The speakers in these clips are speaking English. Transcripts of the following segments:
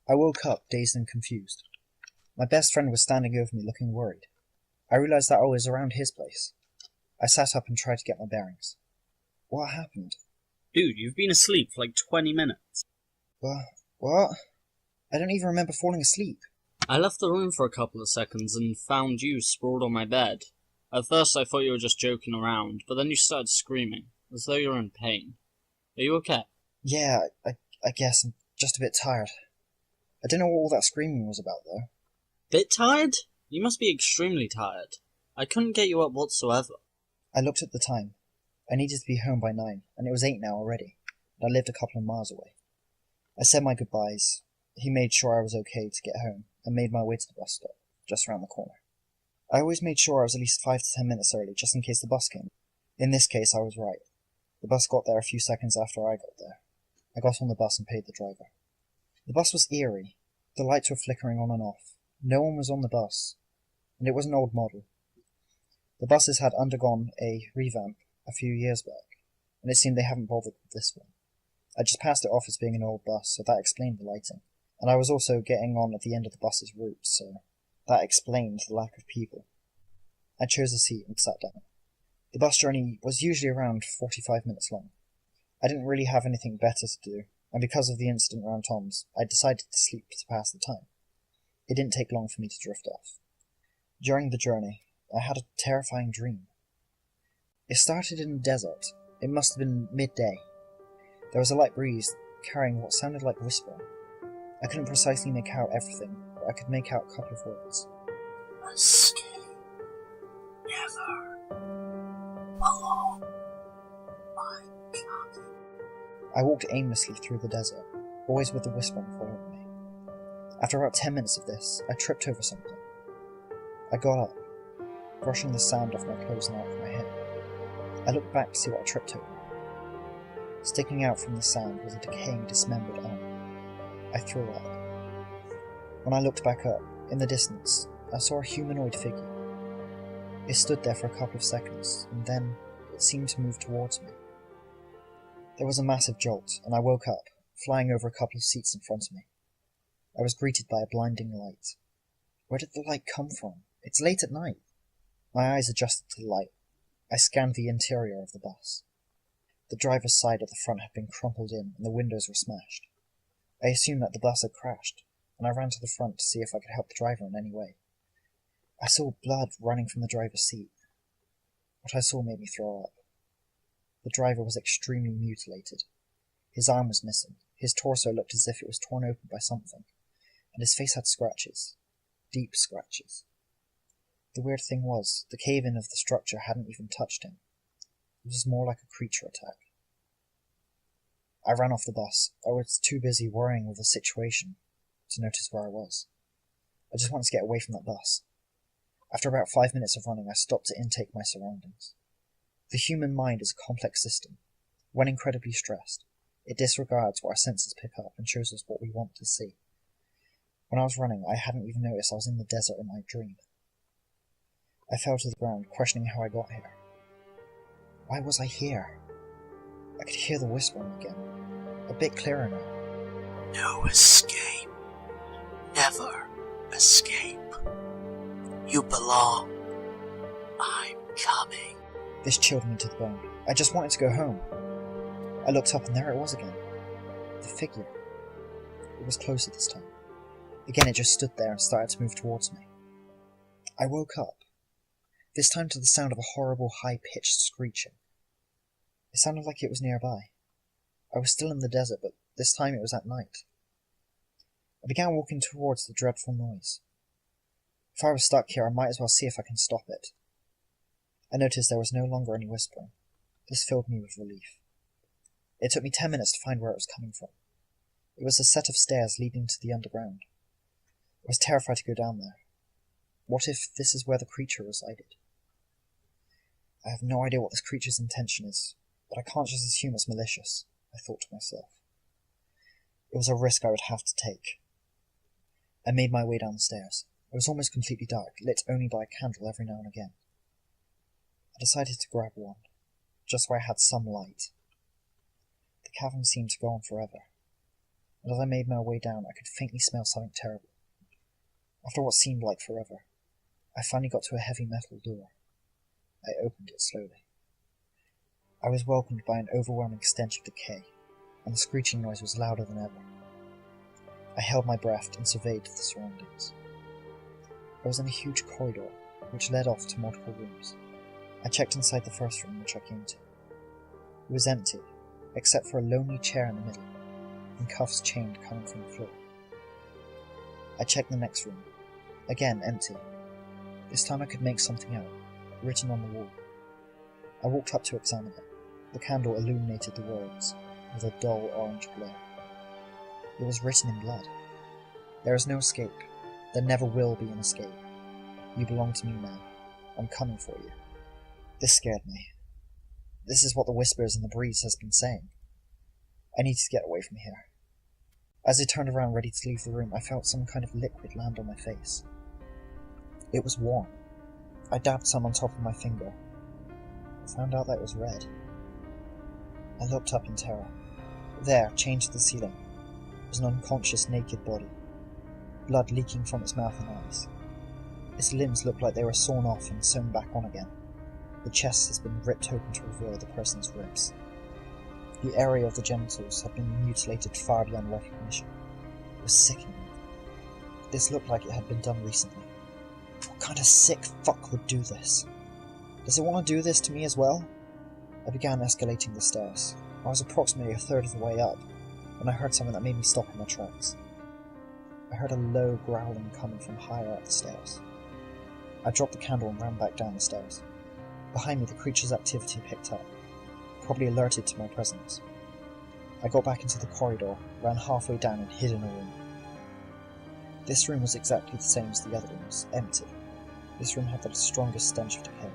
I woke up, dazed and confused. My best friend was standing over me looking worried. I realised that I was around his place. I sat up and tried to get my bearings. What happened? Dude, you've been asleep for like 20 minutes. What? I don't even remember falling asleep. I left the room for a couple of seconds and found you sprawled on my bed. At first I thought you were just joking around, but then you started screaming, as though you were in pain. Are you okay? Yeah, I guess I'm just a bit tired. I don't know what all that screaming was about, though. Bit tired? You must be extremely tired. I couldn't get you up whatsoever. I looked at the time. I needed to be home by 9, and it was 8 now already, and I lived a couple of miles away. I said my goodbyes. He made sure I was okay to get home, and made my way to the bus stop, just around the corner. I always made sure I was at least 5 to 10 minutes early, just in case the bus came. In this case, I was right. The bus got there a few seconds after I got there. I got on the bus and paid the driver. The bus was eerie. The lights were flickering on and off. No one was on the bus, and it was an old model. The buses had undergone a revamp a few years back, and it seemed they hadn't bothered with this one. I just passed it off as being an old bus, so that explained the lighting. And I was also getting on at the end of the bus's route, so that explained the lack of people. I chose a seat and sat down. The bus journey was usually around 45 minutes long. I didn't really have anything better to do, and because of the incident around Tom's, I decided to sleep to pass the time. It didn't take long for me to drift off. During the journey, I had a terrifying dream. It started in the desert. It must have been midday. There was a light breeze carrying what sounded like whispering. I couldn't precisely make out everything, but I could make out a couple of words. Escape. Never. Alone. I'm coming. I walked aimlessly through the desert, always with the whispering following me. After about 10 minutes of this, I tripped over something. I got up, brushing the sand off my clothes and out of my hair. I looked back to see what I tripped over. Sticking out from the sand was a decaying, dismembered arm. I threw up. When I looked back up, in the distance, I saw a humanoid figure. It stood there for a couple of seconds, and then it seemed to move towards me. There was a massive jolt, and I woke up, flying over a couple of seats in front of me. I was greeted by a blinding light. Where did the light come from? It's late at night. My eyes adjusted to the light. I scanned the interior of the bus. The driver's side at the front had been crumpled in, and the windows were smashed. I assumed that the bus had crashed, and I ran to the front to see if I could help the driver in any way. I saw blood running from the driver's seat. What I saw made me throw up. The driver was extremely mutilated. His arm was missing. His torso looked as if it was torn open by something, and his face had scratches. Deep scratches. The weird thing was, the cave-in of the structure hadn't even touched him. It was more like a creature attack. I ran off the bus. I was too busy worrying with the situation to notice where I was. I just wanted to get away from that bus. After about 5 minutes of running, I stopped to intake my surroundings. The human mind is a complex system. When incredibly stressed, it disregards what our senses pick up and shows us what we want to see. When I was running, I hadn't even noticed I was in the desert in my dream. I fell to the ground, questioning how I got here. Why was I here? I could hear the whispering again, a bit clearer now. No escape. Never escape. You belong. I'm coming. This chilled me to the bone. I just wanted to go home. I looked up and there it was again. The figure. It was closer this time. Again, it just stood there and started to move towards me. I woke up, this time to the sound of a horrible high-pitched screeching. It sounded like it was nearby. I was still in the desert, but this time it was at night. I began walking towards the dreadful noise. If I was stuck here, I might as well see if I can stop it. I noticed there was no longer any whispering. This filled me with relief. It took me 10 minutes to find where it was coming from. It was a set of stairs leading to the underground. I was terrified to go down there. What if this is where the creature resided? I have no idea what this creature's intention is, but I can't just assume it's malicious, I thought to myself. It was a risk I would have to take. I made my way down the stairs. It was almost completely dark, lit only by a candle every now and again. I decided to grab one, just where I had some light. The cavern seemed to go on forever. and as I made my way down I could faintly smell something terrible. After what seemed like forever, I finally got to a heavy metal door. I opened it slowly. I was welcomed by an overwhelming stench of decay, and the screeching noise was louder than ever. I held my breath and surveyed the surroundings. I was in a huge corridor, which led off to multiple rooms. I checked inside the first room which I came to. It was empty, except for a lonely chair in the middle, and cuffs chained coming from the floor. I checked the next room. Again empty. This time I could make something out, written on the wall. I walked up to examine it. The candle illuminated the words, with a dull orange glow. It was written in blood. There is no escape. There never will be an escape. You belong to me now. I'm coming for you. This scared me. This is what the Whispers in the Breeze has been saying. I need to get away from here. As I turned around ready to leave the room, I felt some kind of liquid land on my face. It was warm. I dabbed some on top of my finger. I found out that it was red. I looked up in terror. There, chained to the ceiling, was an unconscious naked body, blood leaking from its mouth and eyes. Its limbs looked like they were sawn off and sewn back on again. The chest has been ripped open to reveal the person's ribs. The area of the genitals had been mutilated far beyond recognition. It was sickening. This looked like it had been done recently. What kind of sick fuck would do this? Does it want to do this to me as well? I began escalating the stairs. I was approximately a third of the way up, when I heard something that made me stop in my tracks. I heard a low growling coming from higher up the stairs. I dropped the candle and ran back down the stairs. Behind me the creature's activity picked up, probably alerted to my presence. I got back into the corridor, ran halfway down and hid in a room. This room was exactly the same as the other rooms, empty. This room had the strongest stench of decay.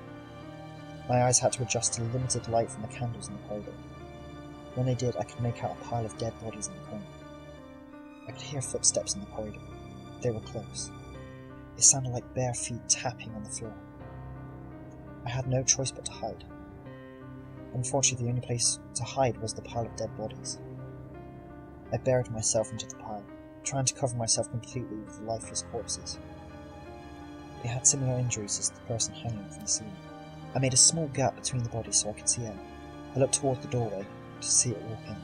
My eyes had to adjust to the limited light from the candles in the corridor. When they did, I could make out a pile of dead bodies in the corner. I could hear footsteps in the corridor. They were close. It sounded like bare feet tapping on the floor. I had no choice but to hide. Unfortunately, the only place to hide was the pile of dead bodies. I buried myself into the pile, trying to cover myself completely with the lifeless corpses. They had similar injuries as the person hanging from the ceiling. I made a small gap between the bodies so I could see out. I looked toward the doorway to see it walk in.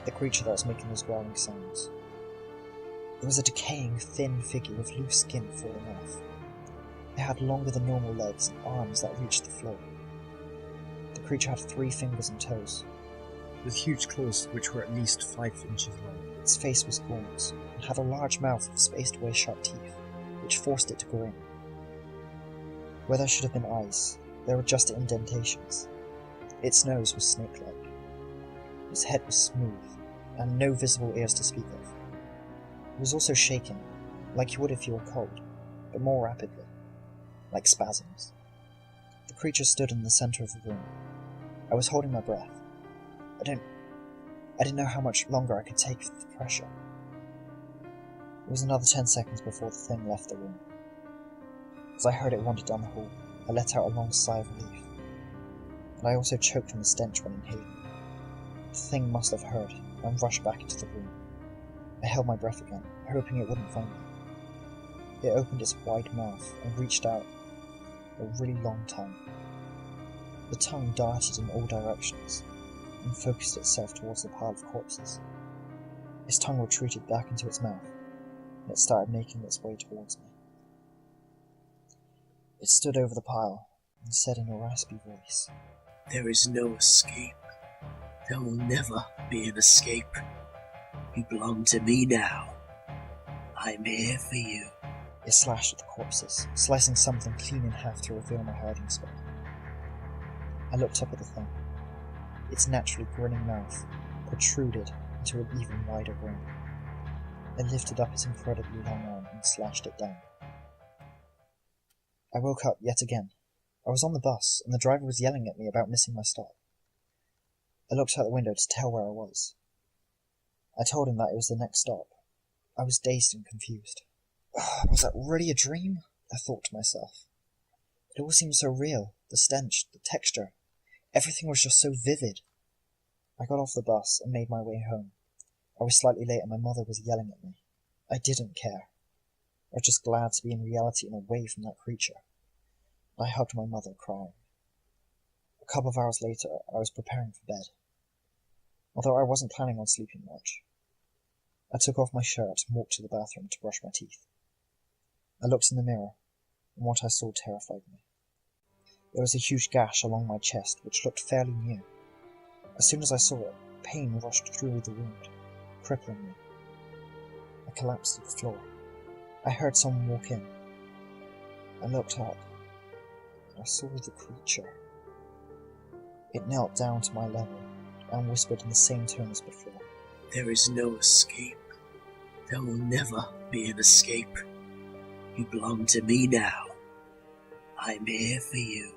The creature that was making those growling sounds. It was a decaying, thin figure with loose skin falling off. It had longer than normal legs and arms that reached the floor. The creature had 3 fingers and toes, with huge claws which were at least 5 inches long. Its face was gaunt, and had a large mouth with spaced away sharp teeth, which forced it to grin. Where there should have been eyes, there were just indentations. Its nose was snake-like. Its head was smooth, and no visible ears to speak of. It was also shaking, like you would if you were cold, but more rapidly, like spasms. The creature stood in the centre of the room. I was holding my breath. I didn't know how much longer I could take the pressure. It was another 10 seconds before the thing left the room. As I heard it wander down the hall, I let out a long sigh of relief. But I also choked on the stench when inhaling. The thing must have heard, and rushed back into the room. I held my breath again, hoping it wouldn't find me. It opened its wide mouth and reached out a really long tongue. The tongue darted in all directions, and focused itself towards the pile of corpses. Its tongue retreated back into its mouth, and it started making its way towards me. It stood over the pile, and said in a raspy voice, There is no escape. There will never be an escape. You belong to me now. I'm here for you. It slashed at the corpses, slicing some of them clean in half to reveal my hiding spot. I looked up at the thing. Its naturally grinning mouth protruded into an even wider grin. It lifted up its incredibly long arm and slashed it down. I woke up yet again. I was on the bus, and the driver was yelling at me about missing my stop. I looked out the window to tell where I was. I told him that it was the next stop. I was dazed and confused. Was that really a dream? I thought to myself. It all seemed so real. The stench, the texture. Everything was just so vivid. I got off the bus and made my way home. I was slightly late and my mother was yelling at me. I didn't care. I was just glad to be in reality and away from that creature. I hugged my mother, crying. A couple of hours later, I was preparing for bed. Although I wasn't planning on sleeping much. I took off my shirt and walked to the bathroom to brush my teeth. I looked in the mirror, and what I saw terrified me. There was a huge gash along my chest, which looked fairly new. As soon as I saw it, pain rushed through the wound, crippling me. I collapsed to the floor. I heard someone walk in. I looked up, and I saw the creature. It knelt down to my level, and whispered in the same tone as before. There is no escape. There will never be an escape. You belong to me now. I'm here for you.